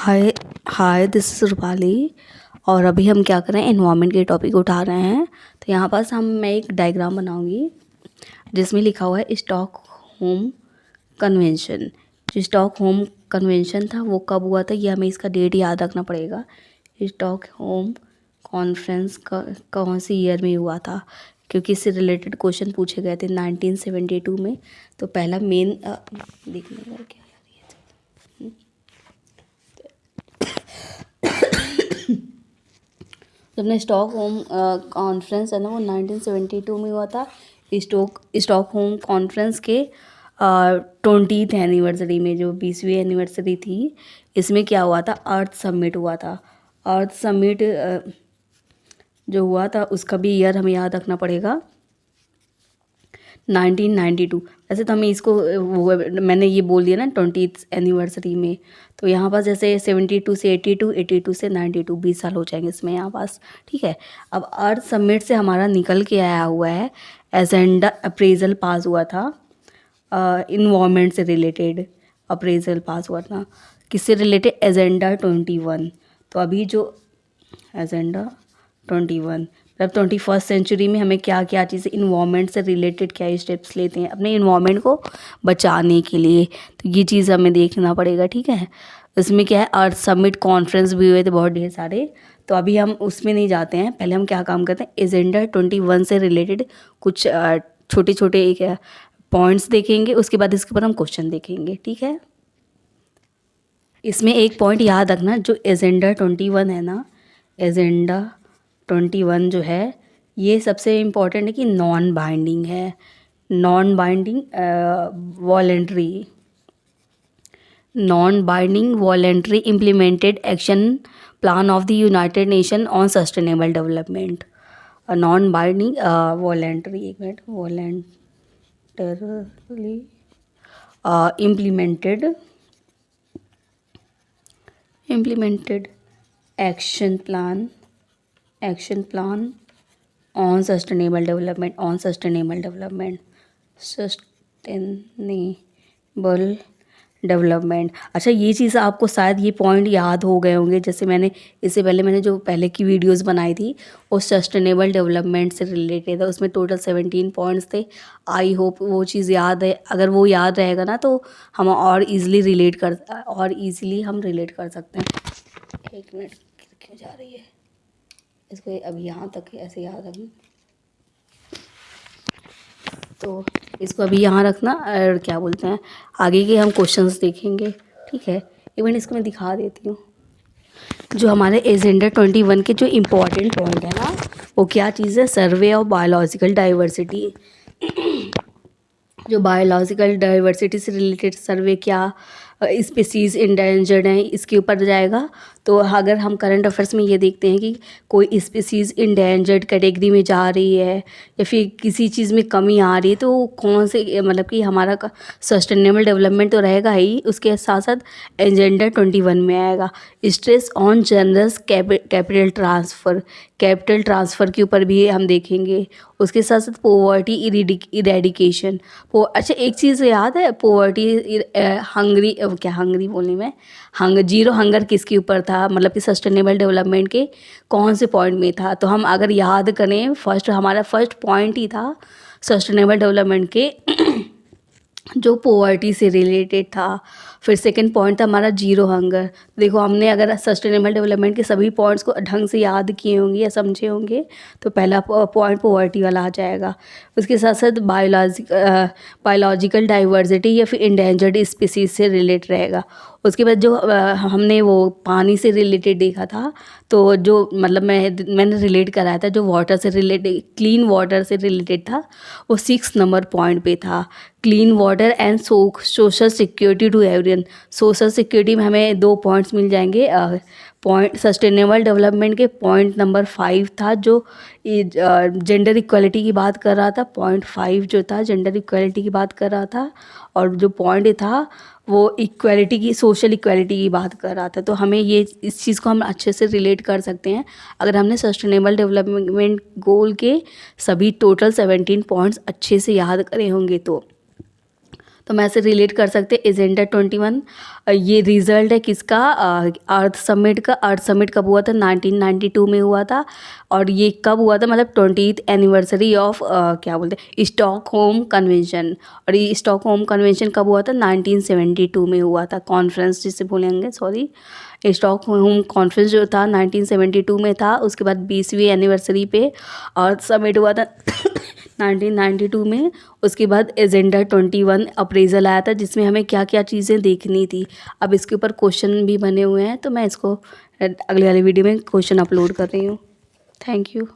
Hi hi, this is Rupali. और अभी हम क्या कर रहे हैं, एनवायरनमेंट के टॉपिक उठा रहे हैं। तो यहाँ पास मैं एक डायग्राम बनाऊंगी जिसमें लिखा हुआ है स्टॉकहोम कन्वेंशन। जो स्टॉकहोम कन्वेंशन था वो कब हुआ था, ये हमें इसका डेट याद रखना पड़ेगा। स्टॉकहोम कॉन्फ्रेंस कौन सी ईयर में हुआ था, क्योंकि इससे रिलेटेड क्वेश्चन पूछे गए थे 1972 में। तो पहला मेन देखने का क्या जब अपना स्टॉकहोम कॉन्फ्रेंस है ना, वो 1972 में हुआ था। स्टॉकहोम कॉन्फ्रेंस के 20th एनिवर्सरी में, जो 20वीं एनिवर्सरी थी, इसमें क्या हुआ था, अर्थ समिट हुआ था। अर्थ समिट जो हुआ था उसका भी ईयर हमें याद रखना पड़ेगा, 1992। वैसे तो हमें इसको मैंने ये बोल दिया ना 20th एनिवर्सरी में। तो यहाँ पास जैसे 72 से 82, 82 से 92, 20 साल हो जाएंगे इसमें यहाँ पास। ठीक है, अब अर्थ समिट से हमारा निकल के आया हुआ है एजेंडा अप्रेजल पास हुआ था। इन्वायरमेंट से रिलेटेड अप्रेजल पास हुआ था। किससे रिलेटेड, एजेंडा 21। तो अभी जो एजेंडा 21, मतलब 21st सेंचुरी में हमें क्या क्या चीज़ें इन्वायरमेंट से रिलेटेड क्या स्टेप्स लेते हैं अपने इन्वायरमेंट को बचाने के लिए, तो ये चीज़ हमें देखना पड़ेगा। ठीक है, इसमें क्या है, अर्थ समिट कॉन्फ्रेंस भी हुए थे बहुत ढेर सारे। तो अभी हम उसमें नहीं जाते हैं, पहले हम क्या काम करते हैं, एजेंडा 21 से रिलेटेड कुछ छोटे छोटे एक पॉइंट्स देखेंगे, उसके बाद इसके ऊपर हम क्वेश्चन देखेंगे। ठीक है, इसमें एक पॉइंट याद रखना, जो एजेंडा 21 है ना, एजेंडा 21 जो है ये सबसे इम्पॉर्टेंट है कि नॉन बाइंडिंग है, non binding voluntary implemented action plan of the United Nation on sustainable development. Non binding voluntary, एक minute, voluntarily implemented action plan on sustainable development. अच्छा, ये चीज़ आपको शायद ये पॉइंट याद हो गए होंगे, जैसे मैंने इससे पहले जो पहले की वीडियोस बनाई थी वो सस्टेनेबल डेवलपमेंट से रिलेटेड है, उसमें टोटल 17 पॉइंट्स थे। आई होप वो चीज़ याद है। अगर वो याद रहेगा ना तो हम और ईज़िली रिलेट कर सकते हैं। एक मिनट, क्यों जा रही है, इसको अभी यहाँ तक ऐसे याद रखना, तो इसको अभी यहाँ रखना। और क्या बोलते हैं, आगे के हम क्वेश्चंस देखेंगे। ठीक है, एक मिनट इसको मैं दिखा देती हूँ। जो हमारे एजेंडा 21 के जो इम्पोर्टेंट पॉइंट है ना, वो क्या चीज़ है, सर्वे ऑफ बायोलॉजिकल डाइवर्सिटी। जो बायोलॉजिकल डाइवर्सिटी से रिलेटेड सर्वे, क्या स्पीसीज़ इंडेंजर्ड हैं, इसके ऊपर जाएगा। तो अगर हम करंट अफेयर्स में ये देखते हैं कि कोई स्पीसीज़ इंडेंजर्ड कैटेगरी में जा रही है या फिर किसी चीज़ में कमी आ रही है, तो कौन से, मतलब कि हमारा सस्टेनेबल डेवलपमेंट तो रहेगा ही, उसके साथ साथ एजेंडा 21 में आएगा stress on generous capital transfer के ऊपर भी हम देखेंगे। उसके साथ साथ पोवर्टी इरेडिकेशन। अच्छा, एक चीज़ याद है, पोवर्टी हंगरी बोलने में जीरो हंगर किसके ऊपर था, मतलब कि सस्टेनेबल डेवलपमेंट के कौन से पॉइंट में था। तो हम अगर याद करें, हमारा फर्स्ट पॉइंट ही था सस्टेनेबल डेवलपमेंट के जो पोवर्टी से रिलेटेड था। फिर सेकंड पॉइंट था हमारा जीरो हंगर। देखो, हमने अगर सस्टेनेबल डेवलपमेंट के सभी पॉइंट्स को ढंग से याद किए होंगे या समझे होंगे तो पहला पॉइंट पोवर्टी वाला आ जाएगा। उसके साथ साथ बायोलॉजिकल डाइवर्सिटी या फिर इंडेंजर्ड स्पीसीज से रिलेटेड रहेगा। उसके बाद जो हमने वो पानी से रिलेटेड देखा था, तो जो मतलब मैंने रिलेट कराया था, जो वाटर से रिलेटेड, क्लीन वाटर से रिलेटेड था, वो 6 नंबर पॉइंट पे था। Clean water and social security to everyone. Social security में हमें 2 पॉइंट्स मिल जाएंगे। पॉइंट सस्टेनेबल डेवलपमेंट के पॉइंट नंबर 5 था, जो जेंडर इक्वालिटी की बात कर रहा था। पॉइंट 5 जो था जेंडर इक्वालिटी की बात कर रहा था, और जो पॉइंट था वो इक्वालिटी की, सोशल इक्वालिटी की बात कर रहा था। तो हमें इस चीज़ को हम अच्छे से रिलेट कर सकते हैं अगर हमने सस्टेनेबल डेवलपमेंट गोल के सभी टोटल 17 पॉइंट्स अच्छे से याद करे होंगे। तो मैं ऐसे रिलेट कर सकते हैं एजेंडा 21। ये रिजल्ट है किसका, अर्थ समिट का। अर्थ समिट कब हुआ था, 1992 में हुआ था। और ये कब हुआ था, मतलब 20th एनिवर्सरी ऑफ क्या बोलते हैं, स्टॉकहोम कन्वेंशन। और ये स्टॉकहोम कन्वेंशन कब हुआ था, 1972 में हुआ था। कॉन्फ्रेंस जिसे बोलेंगे, सॉरी, स्टॉकहोम कॉन्फ्रेंस जो था 1972 में था। उसके बाद 20वीं एनिवर्सरी पे अर्थ समिट हुआ था 1992 में। उसके बाद एजेंडा 21 अप्रेजल आया था, जिसमें हमें क्या क्या चीज़ें देखनी थी। अब इसके ऊपर क्वेश्चन भी बने हुए हैं, तो मैं इसको अगले वाले वीडियो में क्वेश्चन अपलोड कर रही हूँ। Thank you.